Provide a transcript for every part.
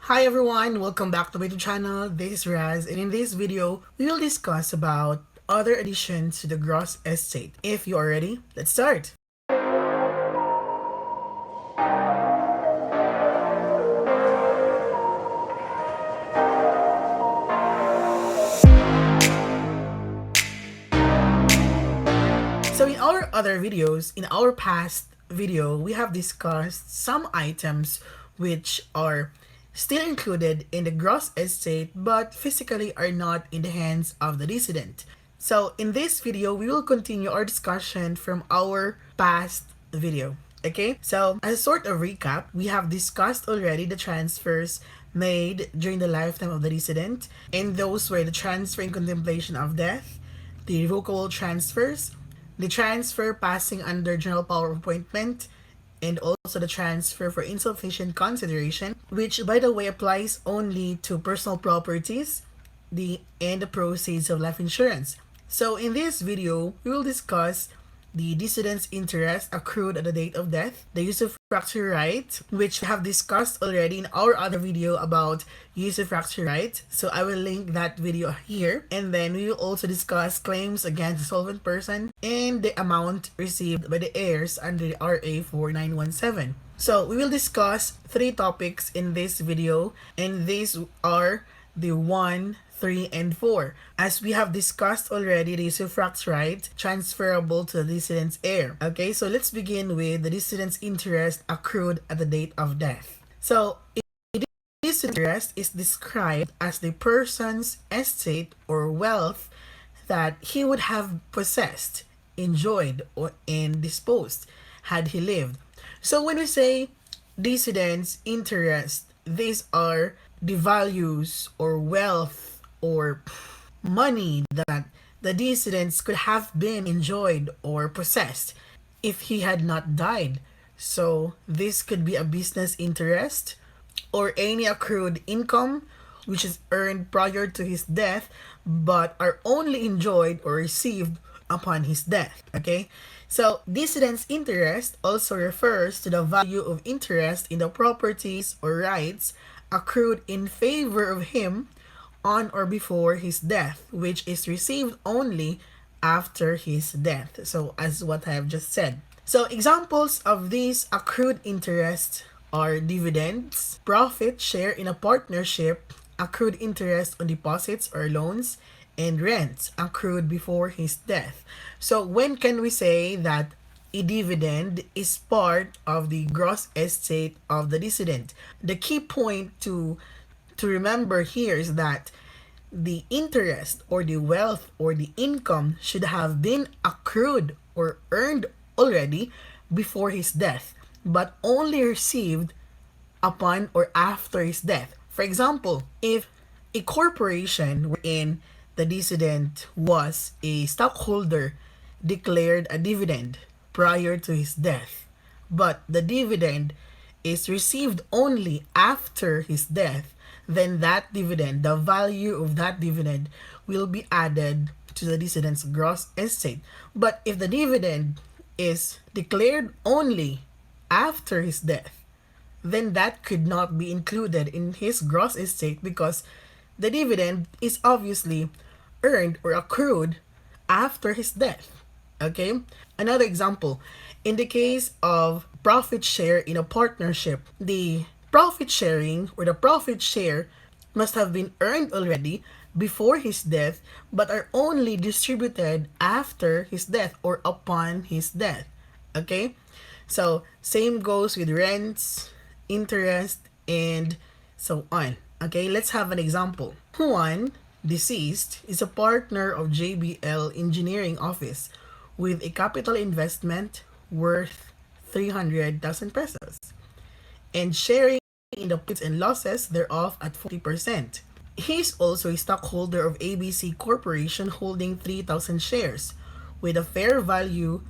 Hi everyone, welcome back to my YouTube channel. This is Raz, and in this video, we will discuss about other additions to the gross estate. If you are ready, let's start. So in our other videos, in our past video, we have discussed some items which are still included in the gross estate but physically are not in the hands of the decedent. So in this video, we will continue our discussion from our past video. Okay, so as a sort of recap, we have discussed already the transfers made during the lifetime of the decedent, and those were the transfer in contemplation of death, the revocable transfers, the transfer passing under general power of appointment, and also the transfer for insufficient consideration, which by the way applies only to personal properties, and the proceeds of life insurance. So in this video, we will discuss the decedent's interest accrued at the date of death, the usufructuary right, which we have discussed already in our other video about usufructuary right. So I will link that video here. And then we will also discuss claims against the solvent person and the amount received by the heirs under the RA 4917. So we will discuss three topics in this video, and these are the 1, 3, and 4. As we have discussed already, the usufruct right transferable to the decedent's heir. Okay, so let's begin with the decedent's interest accrued at the date of death. So this interest is described as the person's estate or wealth that he would have possessed, enjoyed, and disposed had he lived. So when we say decedent's interest, these are the values or wealth or money that the decedents could have been enjoyed or possessed if he had not died. So this could be a business interest or any accrued income which is earned prior to his death but are only enjoyed or received upon his death. Okay, so decedent's interest also refers to the value of interest in the properties or rights accrued in favor of him on or before his death, which is received only after his death. So as what I have just said. So examples of these accrued interests are dividends, profit share in a partnership, accrued interest on deposits or loans, and rents accrued before his death. So when can we say that a dividend is part of the gross estate of the decedent? The key point to remember here is that the interest or the wealth or the income should have been accrued or earned already before his death, but only received upon or after his death. For example, if a corporation wherein the decedent was a stockholder declared a dividend prior to his death, but the dividend is received only after his death, then that dividend, the value of that dividend, will be added to the decedent's gross estate. But if the dividend is declared only after his death, then that could not be included in his gross estate because the dividend is obviously earned or accrued after his death. Okay? Another example, in the case of profit share in a partnership, the profit sharing or the profit share must have been earned already before his death but are only distributed after his death or upon his death. Okay? So same goes with rents, interest, and so on. Okay, let's have an example. Juan, deceased, is a partner of JBL Engineering Office with a capital investment worth 300,000 pesos and sharing in the profits and losses thereof at 40%. He is also a stockholder of ABC Corporation holding 3,000 shares with a fair value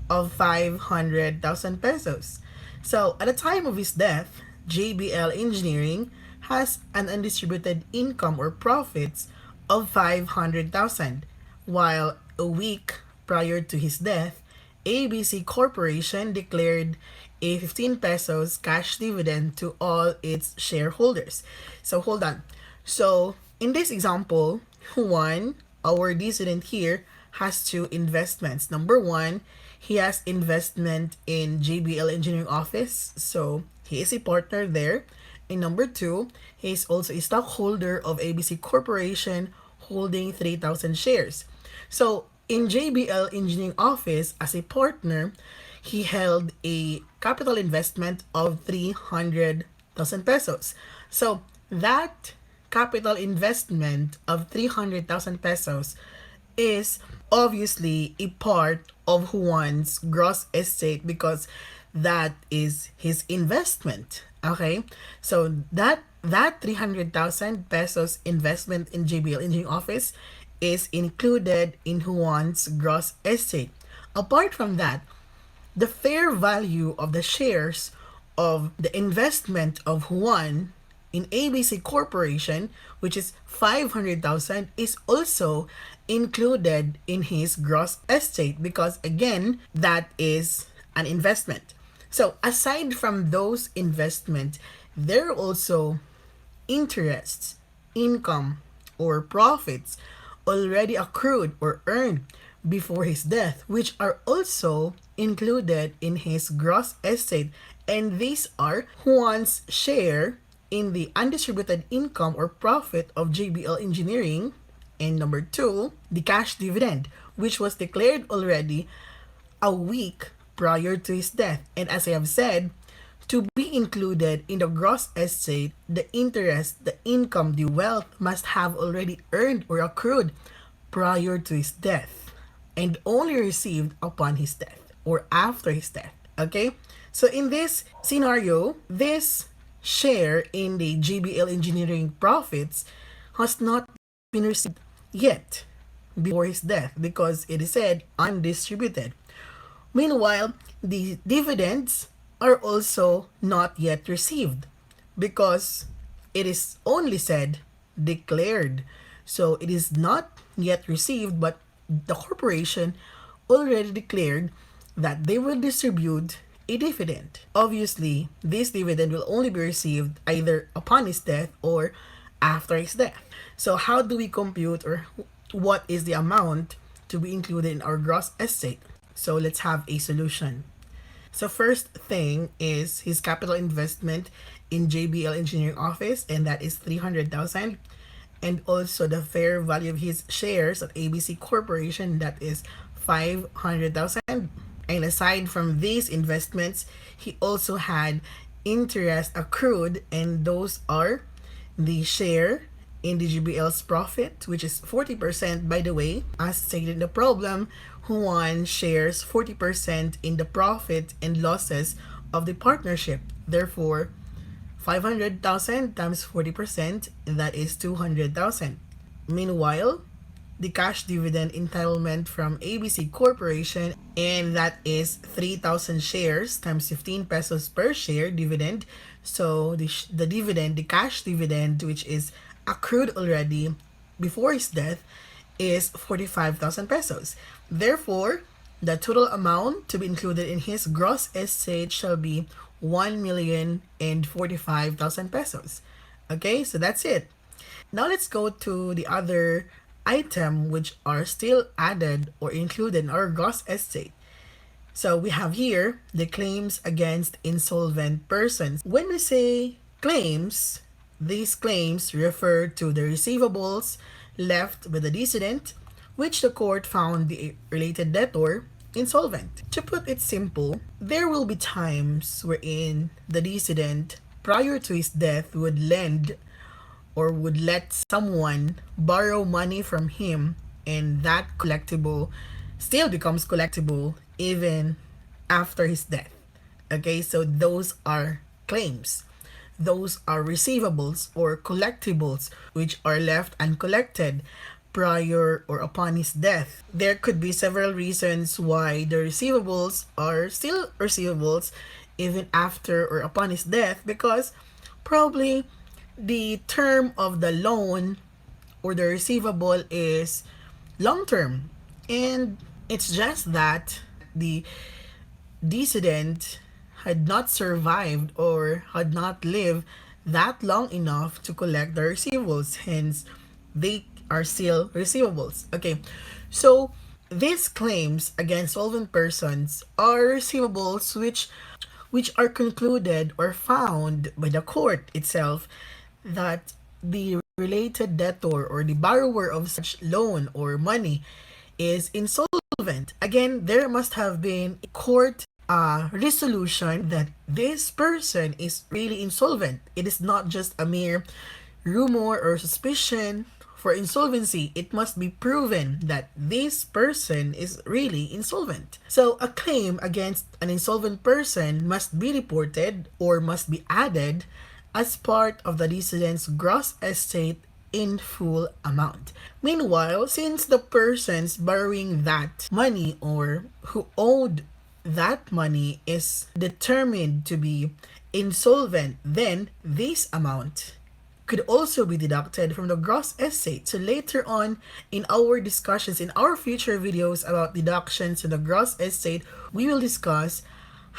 of 500,000 pesos. So at the time of his death, JBL Engineering has an undistributed income or profits of 500,000, while a week prior to his death, ABC Corporation declared a 15 pesos cash dividend to all its shareholders. So hold on. So in this example, one, our dissident here has two investments. Number one, he has investment in JBL Engineering Office. So he is a partner there. And number two, he is also a stockholder of ABC Corporation holding 3,000 shares. So in JBL Engineering Office, as a partner, he held a capital investment of 300,000 pesos. So that capital investment of 300,000 pesos is obviously a part of Juan's gross estate because that is his investment. Okay? So that 300,000 pesos investment in JBL Engineering Office is included in Juan's gross estate. Apart from that, the fair value of the shares of the investment of Juan in ABC Corporation, which is 500,000, is also included in his gross estate because again, that is an investment. So aside from those investments, there are also interests, income, or profits already accrued or earned before his death, which are also included in his gross estate. And these are Juan's share in the undistributed income or profit of JBL Engineering. And number two, the cash dividend, which was declared already a week prior to his death. And as I have said, to be included in the gross estate, the interest, the income, the wealth must have already earned or accrued prior to his death and only received upon his death or after his death. Okay? So in this scenario, this share in the JBL Engineering profits has not been received yet before his death because it is said undistributed. Meanwhile, the dividends are also not yet received because it is only said declared. So it is not yet received, but the corporation already declared that they will distribute a dividend. Obviously, this dividend will only be received either upon his death or after his death. So how do we compute or what is the amount to be included in our gross estate? So let's have a solution. So first thing is his capital investment in JBL Engineering Office, and that is 300,000. And also the fair value of his shares at ABC Corporation, that is 500,000. And aside from these investments, he also had interest accrued, and those are the share in the GBL's profit, which is 40%, by the way. As stated in the problem, Juan shares 40% in the profit and losses of the partnership. Therefore, 500,000 times 40%, that is 200,000. Meanwhile, the cash dividend entitlement from ABC Corporation, and that is 3,000 shares times 15 pesos per share dividend. So the dividend, the cash dividend, which is accrued already before his death, is 45,000 pesos. Therefore, the total amount to be included in his gross estate shall be 1,045,000 pesos. Okay, so that's it. Now let's go to the other item which are still added or included in our gross estate. So we have here the claims against insolvent persons. When we say claims, these claims refer to the receivables left with the decedent, which the court found the related debtor insolvent. To put it simple, there will be times wherein the decedent, prior to his death, would lend or would let someone borrow money from him, and that collectible still becomes collectible even after his death. Okay, so those are claims. Those are receivables or collectibles which are left uncollected prior or upon his death. There could be several reasons why the receivables are still receivables even after or upon his death, because probably the term of the loan or the receivable is long term, and it's just that the decedent had not survived or had not lived that long enough to collect the receivables. Hence, they are still receivables. Okay, so these claims against solvent persons are receivables which are concluded or found by the court itself that the related debtor or the borrower of such loan or money is insolvent. Again, there must have been a court resolution that this person is really insolvent. It is not just a mere rumor or suspicion. For insolvency, it must be proven that this person is really insolvent. So, a claim against an insolvent person must be reported or must be added as part of the decedent's gross estate in full amount. Meanwhile, since the persons borrowing that money or who owed that money is determined to be insolvent, then this amount could also be deducted from the gross estate. So later on in our discussions, in our future videos about deductions in the gross estate, we will discuss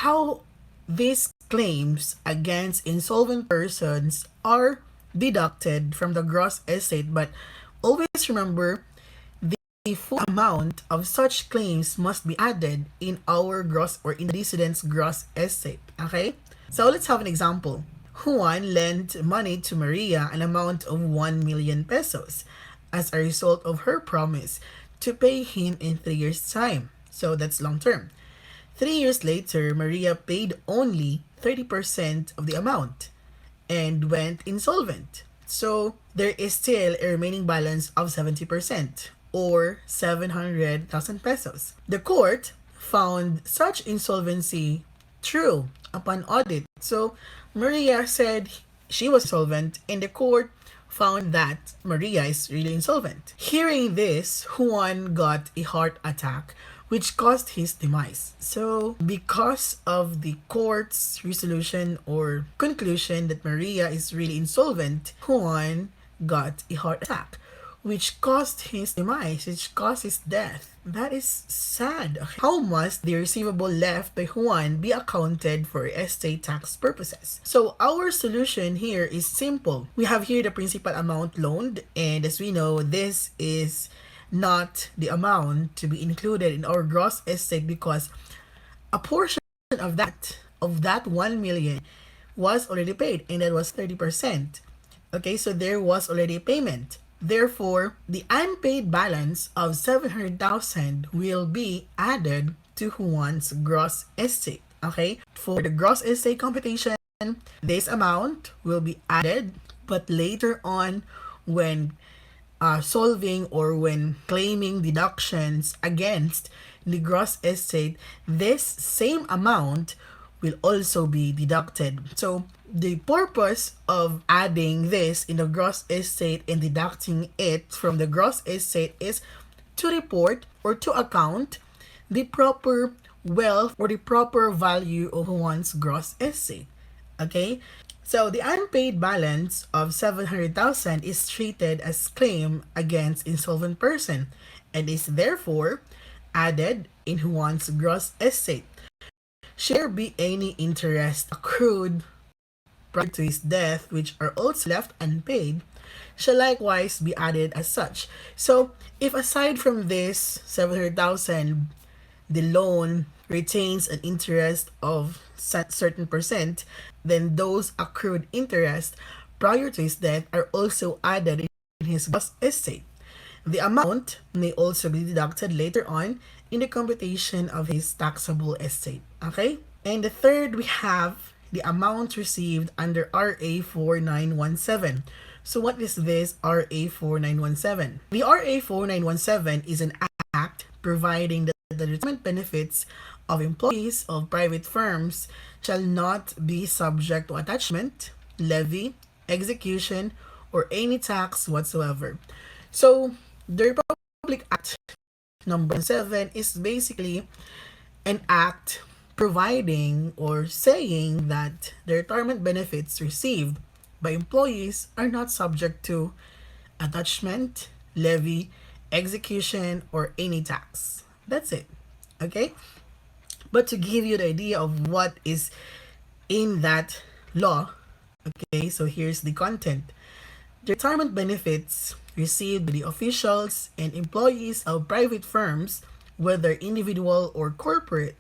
how these claims against insolvent persons are deducted from the gross estate. But always remember, the full amount of such claims must be added in our gross or in the decedent's gross estate. Okay? So let's have an example. Juan lent money to Maria, an amount of 1 million pesos, as a result of her promise to pay him in 3 years' time. So that's long term. 3 years later, Maria paid only 30% of the amount and went insolvent. So there is still a remaining balance of 70% or 700,000 pesos. The court found such insolvency true upon audit. So Maria said she was solvent and the court found that Maria is really insolvent. Hearing this, Juan got a heart attack which caused his demise. So, because of the court's resolution or conclusion that Maria is really insolvent, Juan got a heart attack which caused his demise, which caused his death. That is sad. How must the receivable left by Juan be accounted for estate tax purposes? So our solution here is simple. We have here the principal amount loaned, and as we know, this is not the amount to be included in our gross estate because a portion of that 1 million was already paid, and that was 30%. Okay, so there was already a payment. Therefore, the unpaid balance of 700,000 will be added to Juan's gross estate. Okay? For the gross estate computation, this amount will be added, but later on, when solving or when claiming deductions against the gross estate, this same amount will also be deducted. So the purpose of adding this in the gross estate and deducting it from the gross estate is to report or to account the proper wealth or the proper value of one's gross estate. Okay? So the unpaid balance of 700,000 is treated as claim against insolvent person and is therefore added in Juan's gross estate. Should there be any interest accrued prior to his death which are also left unpaid, shall likewise be added as such. So if aside from this 700,000, the loan retains an interest of certain percent, then those accrued interest prior to his death are also added in his gross estate. The amount may also be deducted later on in the computation of his taxable estate. Okay? And the third, we have the amount received under RA 4917. So what is this RA 4917? The RA 4917 is an act providing that the retirement benefits of employees of private firms shall not be subject to attachment, levy, execution, or any tax whatsoever. So the Republic Act number 7 is basically an act providing or saying that the retirement benefits received by employees are not subject to attachment, levy, execution, or any tax. That's it. Okay? But to give you the idea of what is in that law, okay, so here's the content. The retirement benefits received by the officials and employees of private firms, whether individual or corporate,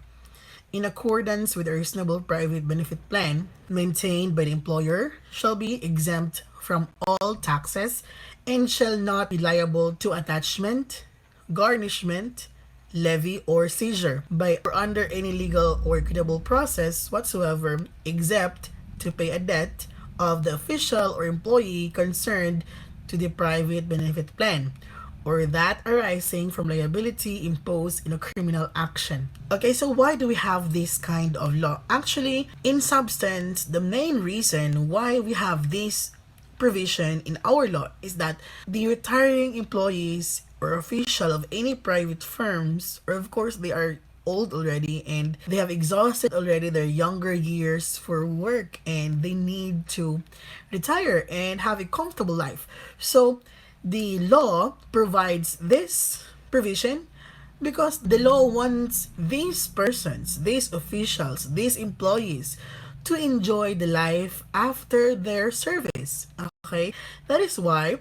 in accordance with a reasonable private benefit plan maintained by the employer, shall be exempt from all taxes and shall not be liable to attachment, garnishment, levy, or seizure by or under any legal or equitable process whatsoever, except to pay a debt of the official or employee concerned to the private benefit plan, or that arising from liability imposed in a criminal action. Okay, so why do we have this kind of law? Actually, in substance, the main reason why we have this provision in our law is that the retiring employees or official of any private firms, or of course they are old already and they have exhausted already their younger years for work and they need to retire and have a comfortable life. So the law provides this provision because the law wants these persons, these officials, these employees to enjoy the life after their service. Okay? That is why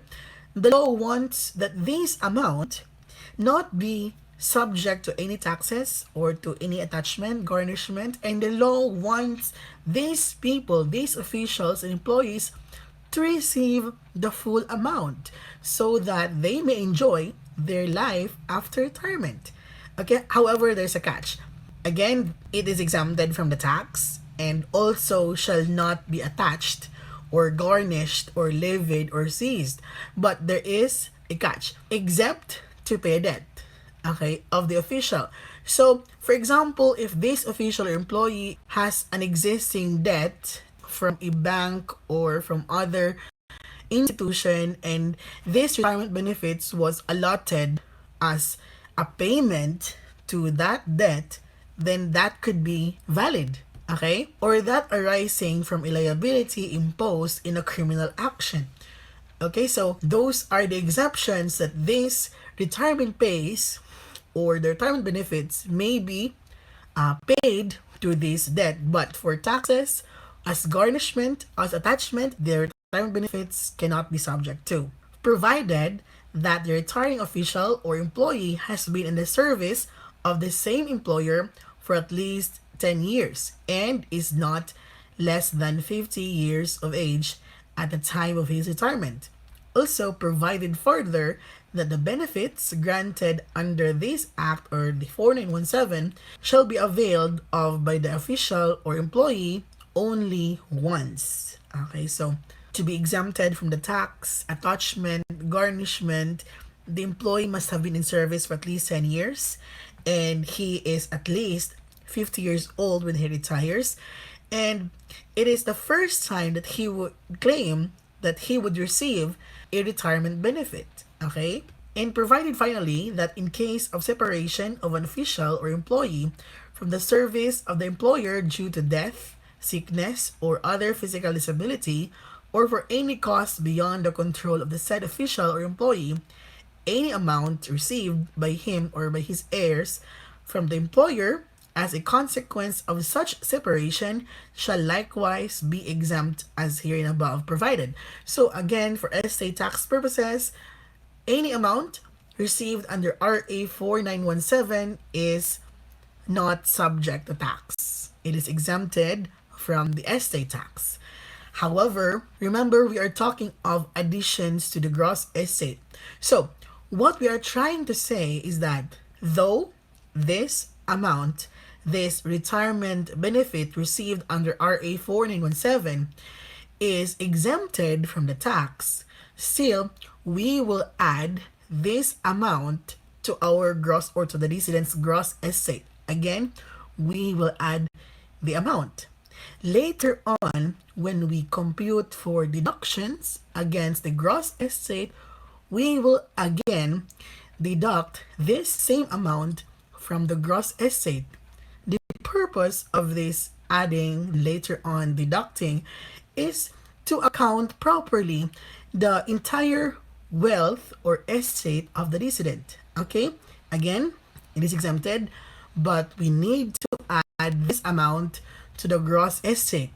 the law wants that this amount not be subject to any taxes or to any attachment, garnishment, and the law wants these people, these officials and employees to receive the full amount so that they may enjoy their life after retirement. Okay, however, there's a catch. Again, it is exempted from the tax and also shall not be attached or garnished or levied or seized. But there is a catch. Except to pay a debt, okay, of the official. So, for example, if this official or employee has an existing debt from a bank or from other institution and this retirement benefits was allotted as a payment to that debt, then that could be valid, okay? Or that arising from a liability imposed in a criminal action. Okay, so those are the exceptions that this retirement pays or the retirement benefits may be paid to this debt. But for taxes, as garnishment, as attachment, the retirement benefits cannot be subject to, provided that the retiring official or employee has been in the service of the same employer for at least 10 years and is not less than 50 years of age at the time of his retirement. Also provided further that the benefits granted under this act or the 4917 shall be availed of by the official or employee only once. Okay, so to be exempted from the tax, attachment, garnishment, the employee must have been in service for at least 10 years and he is at least 50 years old when he retires, and it is the first time that he would claim that he would receive a retirement benefit. Okay? And provided finally that in case of separation of an official or employee from the service of the employer due to death, sickness, or other physical disability, or for any cause beyond the control of the said official or employee, any amount received by him or by his heirs from the employer as a consequence of such separation shall likewise be exempt as herein above provided. So again, for estate tax purposes, any amount received under RA 4917 is not subject to tax. It is exempted from the estate tax. However, remember we are talking of additions to the gross estate. So, what we are trying to say is that though this amount, this retirement benefit received under RA 4917 is exempted from the tax, still we will add this amount to our gross or to the decedent's gross estate. Again, we will add the amount. Later on, when we compute for deductions against the gross estate, we will again deduct this same amount from the gross estate. The purpose of this adding, later on deducting, is to account properly the entire wealth or estate of the decedent. Okay? Again, it is exempted, but we need to add this amount to the gross estate.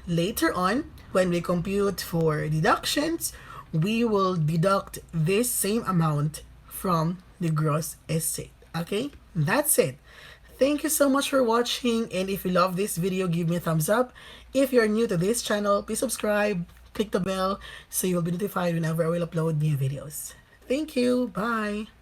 Later on, when we compute for deductions, we will deduct this same amount from the gross estate. Okay, that's it. Thank you so much for watching, and if you love this video, give me a thumbs up. If you're new to this channel, please subscribe, click the bell so you'll be notified whenever I will upload new videos. Thank you. Bye.